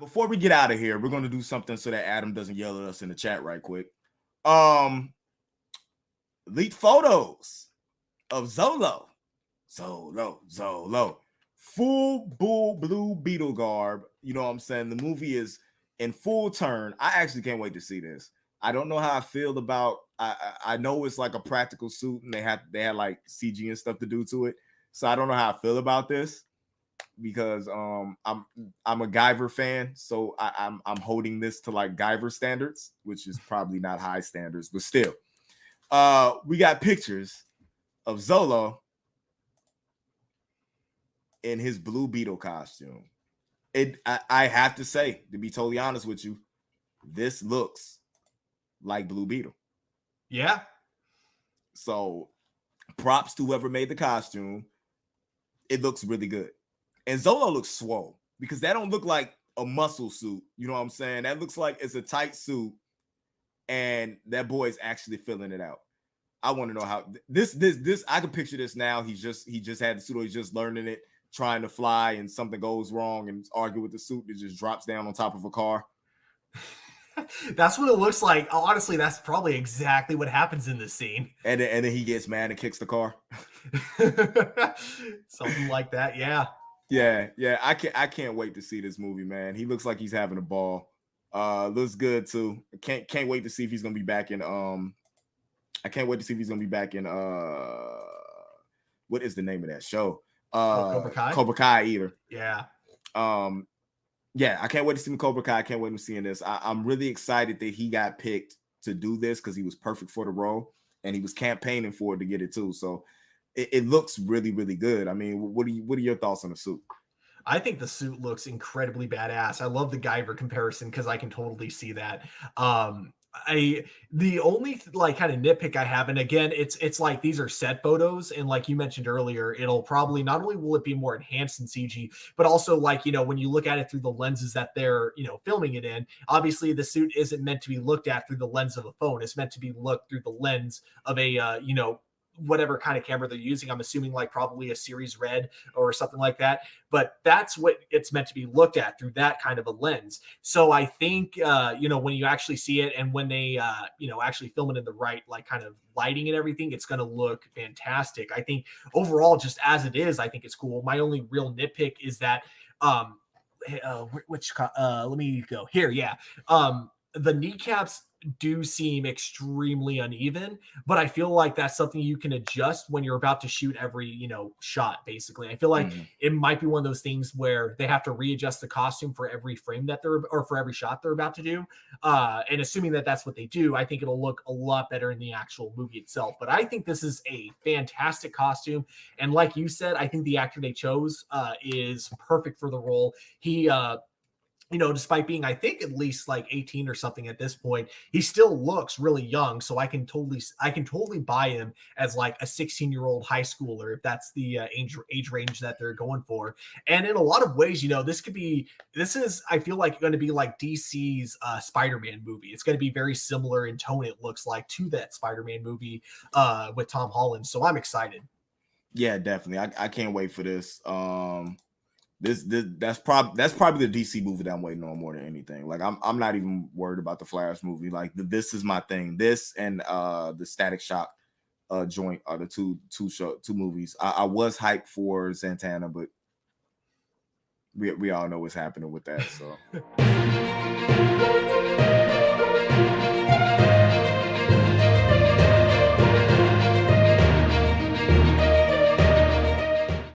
before we get out of here, we're going to do something so that Adam doesn't yell at us in the chat right quick. Leaked photos of Xolo. Full Blue Beetle garb. You know what I'm saying? The movie is in full turn. I actually can't wait to see this. I don't know how I feel about. I know it's like a practical suit, and they had like CG and stuff to do to it. So I don't know how I feel about this because I'm a Guyver fan, so I'm holding this to like Guyver standards, which is probably not high standards, but still. We got pictures of Xolo in his Blue Beetle costume. I have to say, to be totally honest with you, this looks like Blue Beetle. Yeah. So props to whoever made the costume. It looks really good. And Xolo looks swole because that don't look like a muscle suit. You know what I'm saying? That looks like it's a tight suit and that boy is actually filling it out. I want to know how this I can picture this now. He just had the suit, or he's just learning it, trying to fly, and something goes wrong and argue with the suit that just drops down on top of a car. That's what it looks like. Honestly, that's probably exactly what happens in this scene. And then he gets mad and kicks the car. Something like that, yeah. Yeah. I can't wait to see this movie, man. He looks like he's having a ball. Looks good too. Can't wait to see if he's gonna be back in I can't wait to see if he's gonna be back in what is the name of that show? Cobra Kai? Cobra Kai either. Yeah. Yeah, I can't wait to see him Cobra Kai. I can't wait to see this. I'm really excited that he got picked to do this because he was perfect for the role and he was campaigning for it to get it too. So it looks really, really good. I mean, what are your thoughts on the suit? I think the suit looks incredibly badass. I love the Guyver comparison because I can totally see that. The only like kind of nitpick I have, and again, it's like these are set photos, and like you mentioned earlier, it'll probably not only will it be more enhanced in CG, but also like when you look at it through the lenses that they're filming it in. Obviously, the suit isn't meant to be looked at through the lens of a phone. It's meant to be looked through the lens of a whatever kind of camera they're using. I'm assuming like probably a Series Red or something like that, but that's what it's meant to be looked at through that kind of a lens. So I think, when you actually see it and when they, actually film it in the right, like kind of lighting and everything, it's going to look fantastic. I think overall, just as it is, I think it's cool. My only real nitpick is that, let me go here. Yeah. The kneecaps do seem extremely uneven, but I feel like that's something you can adjust when you're about to shoot every, shot, basically. I feel like it might be one of those things where they have to readjust the costume for every frame or for every shot they're about to do. And assuming that that's what they do, I think it'll look a lot better in the actual movie itself. But I think this is a fantastic costume. And like you said, I think the actor they chose is perfect for the role. He, despite being, I think, at least like 18 or something at this point, he still looks really young. So I can totally buy him as like a 16-year-old high schooler if that's the age range that they're going for. And in a lot of ways, this is, I feel like, going to be like DC's Spider-Man movie. It's going to be very similar in tone, it looks like, to that Spider-Man movie with Tom Holland. So I'm excited. Yeah, definitely. I can't wait for this. That's probably the DC movie that I'm waiting on more than anything. Like I'm not even worried about the Flash movie. Like this is my thing. This and the Static Shock joint are the two movies. I was hyped for Santana, but we all know what's happening with that. So